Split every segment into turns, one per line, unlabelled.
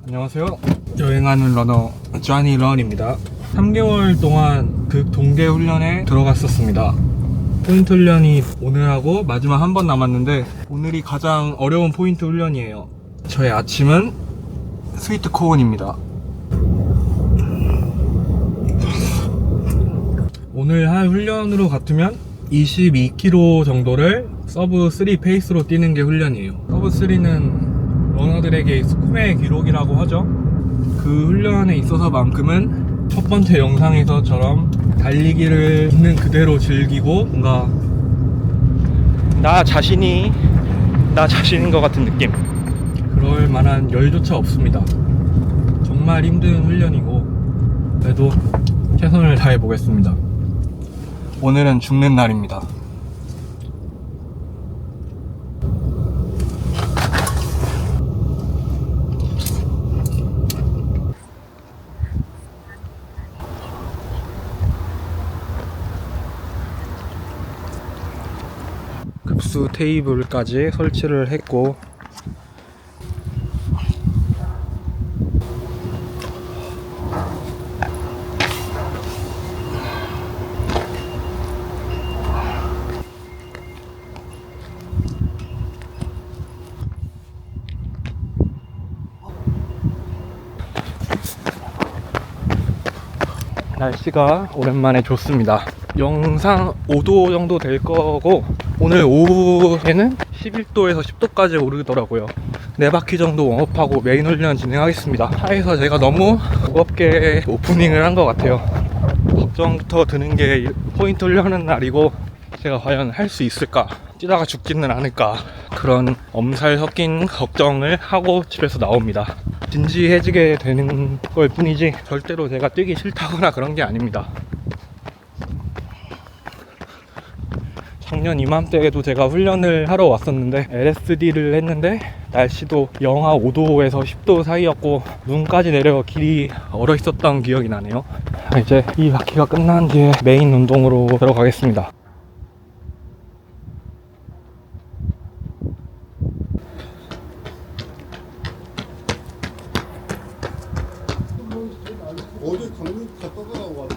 안녕하세요. 여행하는 러너 쟈니 런입니다. 3개월 동안 극 동계 훈련에 들어갔었습니다. 포인트 훈련이 오늘하고 마지막 한 번 남았는데 오늘이 가장 어려운 포인트 훈련이에요. 저의 아침은 스위트 코온입니다. 오늘 할 훈련으로 같으면 22km 정도를 서브 3 페이스로 뛰는 게 훈련이에요. 서브 3는 러너들에게 꿈의 기록이라고 하죠. 그 훈련에 있어서만큼은 첫 번째 영상에서처럼 달리기를 있는 그대로 즐기고 뭔가 나 자신인 것 같은 느낌, 그럴 만한 여유조차 없습니다. 정말 힘든 훈련이고 그래도 최선을 다해 보겠습니다. 오늘은 죽는 날입니다. 급수 테이블까지 설치를 했고 날씨가 오랜만에 좋습니다. 영상 5도 정도 될 거고 오늘 오후에는 11도에서 10도까지 오르더라고요. 4바퀴 정도 웜업하고 메인 훈련 진행하겠습니다. 차에서 제가 너무 무겁게 오프닝을 한 것 같아요. 걱정부터 드는 게 포인트 훈련하는 날이고 제가 과연 할 수 있을까, 뛰다가 죽지는 않을까, 그런 엄살 섞인 걱정을 하고 집에서 나옵니다. 진지해지게 되는 걸 뿐이지 절대로 제가 뛰기 싫다거나 그런 게 아닙니다. 작년 이맘때에도 제가 훈련을 하러 왔었는데 LSD를 했는데 날씨도 영하 5도에서 10도 사이였고 눈까지 내려 길이 얼어 있었던 기억이 나네요. 이제 이 바퀴가 끝난 뒤에 메인 운동으로 들어가겠습니다.
어제 강릉 갔다가 왔.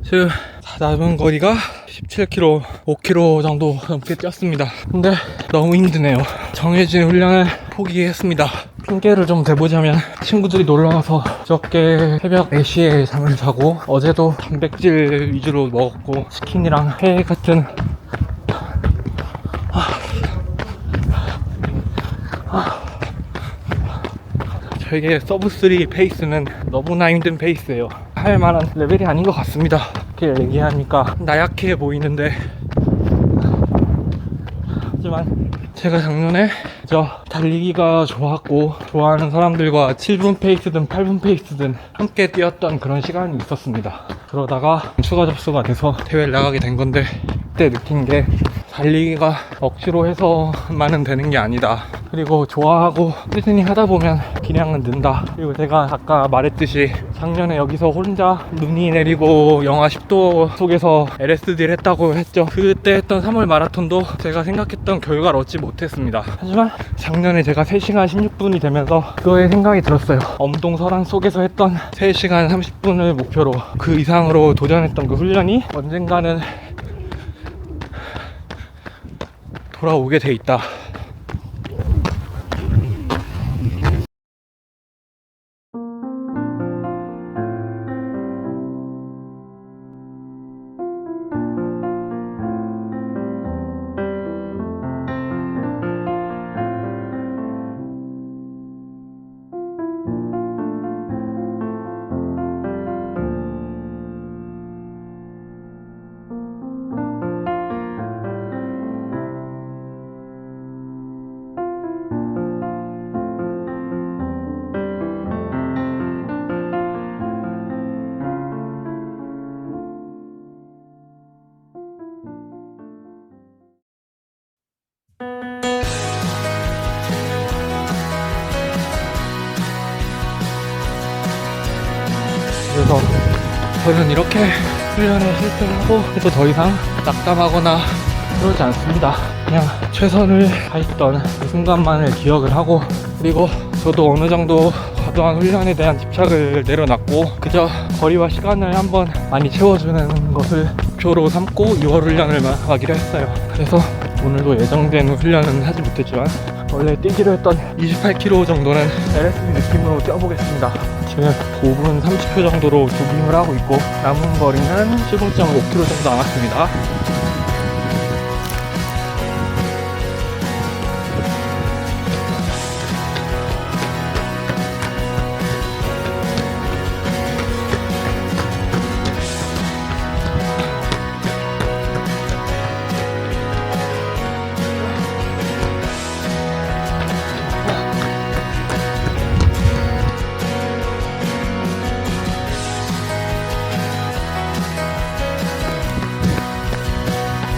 지금 남은 거리가 17km, 5km 정도 넘게 뛰었습니다. 근데 너무 힘드네요. 정해진 훈련을 포기했습니다. 핑계를 좀 대보자면 친구들이 놀러와서 저께 새벽 4시에 잠을 자고 어제도 단백질 위주로 먹었고 치킨이랑 회 같은 저에게 서브3 페이스는 너무나 힘든 페이스예요. 할 만한 레벨이 아닌 것 같습니다. 이렇게 얘기하니까 나약해 보이는데, 하지만 제가 작년에 달리기가 좋았고 좋아하는 사람들과 7분 페이스든 8분 페이스든 함께 뛰었던 그런 시간이 있었습니다. 그러다가 추가 접수가 돼서 대회를 나가게 된 건데 그때 느낀 게 달리기가 억지로 해서만은 되는 게 아니다. 그리고 좋아하고 꾸준히 하다 보면 기량은 는다. 그리고 제가 아까 말했듯이 작년에 여기서 혼자 눈이 내리고 영하 10도 속에서 LSD를 했다고 했죠. 그때 했던 3월 마라톤도 제가 생각했던 결과를 얻지 못했습니다. 하지만 작년에 제가 3시간 16분이 되면서 그거에 생각이 들었어요. 엄동설한 속에서 했던 3시간 30분을 목표로 그 이상으로 도전했던 그 훈련이 언젠가는 돌아오게 돼 있다. 그래서 저는 이렇게 훈련에 실패를 하고 해도 더 이상 낙담하거나 그러지 않습니다. 그냥 최선을 다했던 그 순간만을 기억을 하고, 그리고 저도 어느 정도 과도한 훈련에 대한 집착을 내려놨고 그저 거리와 시간을 한번 많이 채워주는 것을 목표로 삼고 2월 훈련을 하기로 했어요. 그래서 오늘도 예정된 훈련은 하지 못했지만 원래 뛰기로 했던 28km 정도는 LSD 느낌으로 뛰어보겠습니다. 지금 5분 30초 정도로 조깅을 하고 있고 남은 거리는 15.5km 정도 남았습니다.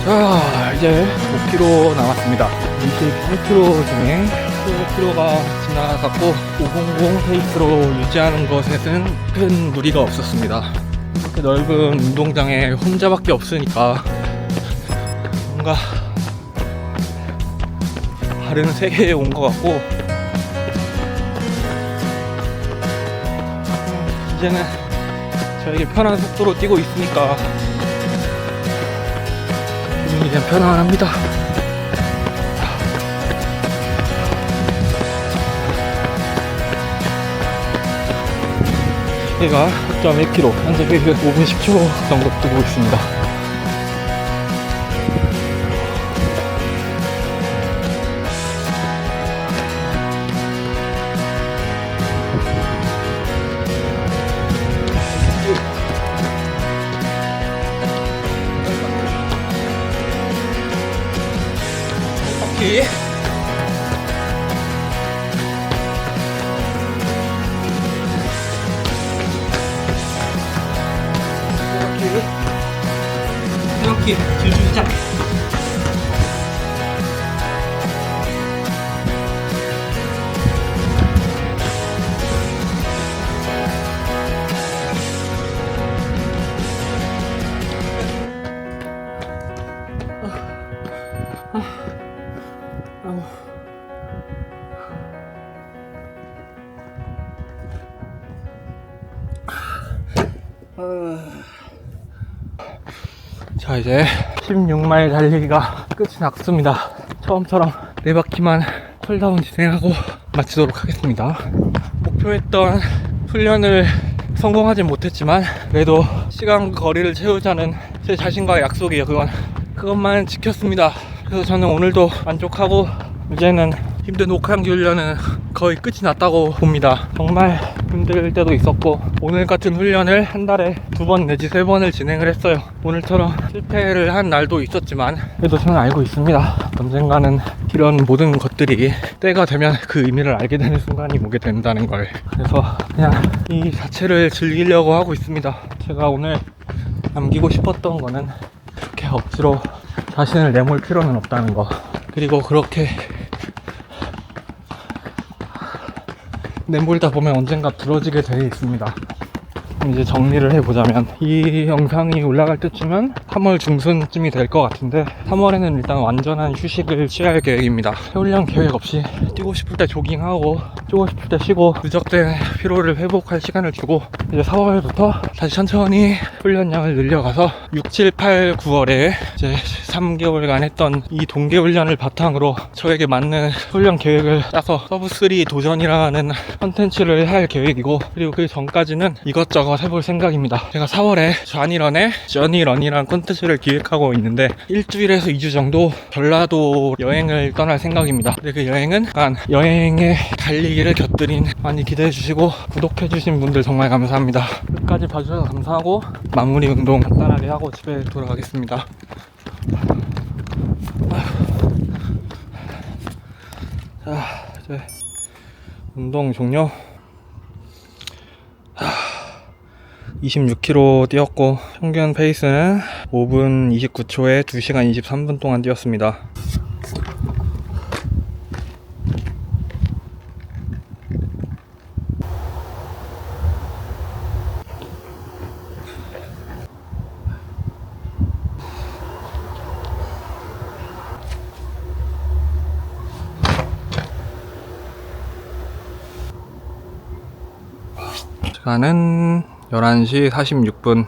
자, 이제 5km 남았습니다. 28km 중에 15km가 지나갔고 500 페이스로 유지하는 것에는 큰 무리가 없었습니다. 이렇게 넓은 운동장에 혼자밖에 없으니까 뭔가 다른 세계에 온 것 같고, 이제는 저에게 편한 속도로 뛰고 있으니까 이제 편안합니다. 시계가 9.1km, 현재 5분 10초 정도 뛰고 있습니다. 오케이. 이렇게 줄줄자. 자, 이제 16마일 달리기가 끝이 났습니다. 처음처럼 4바퀴만 쿨다운 진행하고 마치도록 하겠습니다. 목표했던 훈련을 성공하진 못했지만 그래도 시간 거리를 채우자는 제 자신과의 약속이에요. 그것만 지켰습니다. 그래서 저는 오늘도 만족하고 이제는 힘든 혹한기 훈련은 거의 끝이 났다고 봅니다. 정말 힘들 때도 있었고 오늘 같은 훈련을 한 달에 2번 내지 3번을 진행을 했어요. 오늘처럼 실패를 한 날도 있었지만 그래도 저는 알고 있습니다. 언젠가는 이런 모든 것들이 때가 되면 그 의미를 알게 되는 순간이 오게 된다는 걸. 그래서 그냥 이 자체를 즐기려고 하고 있습니다. 제가 오늘 남기고 싶었던 거는 그렇게 억지로 자신을 내몰 필요는 없다는 거, 그리고 그렇게 내몰다 보면 언젠가 부러지게 되어 있습니다. 이제 정리를 해보자면 이 영상이 올라갈 때쯤은 3월 중순쯤이 될 것 같은데 3월에는 일단 완전한 휴식을 취할 계획입니다. 훈련 계획 없이 뛰고 싶을 때 조깅하고 뛰고 싶을 때 쉬고 누적된 피로를 회복할 시간을 주고 이제 4월부터 다시 천천히 훈련량을 늘려가서 6, 7, 8, 9월에 이제 3개월간 했던 이 동계 훈련을 바탕으로 저에게 맞는 훈련 계획을 짜서 서브3 도전이라는 컨텐츠를 할 계획이고, 그리고 그 전까지는 이것저것 해볼 생각입니다. 제가 4월에 좌니런의 저니런이라는 콘텐츠를 기획하고 있는데 일주일에서 2주 정도 전라도 여행을 떠날 생각입니다. 근데 그 여행은 약간 여행에 달리기를 곁들인, 많이 기대해 주시고 구독해 주신 분들 정말 감사합니다. 끝까지 봐주셔서 감사하고 마무리 운동 간단하게 하고 집에 돌아가겠습니다. 자, 이제 운동 종료. 26km 뛰었고 평균 페이스는 5분 29초에 2시간 23분 동안 뛰었습니다. 시간은 11시 46분.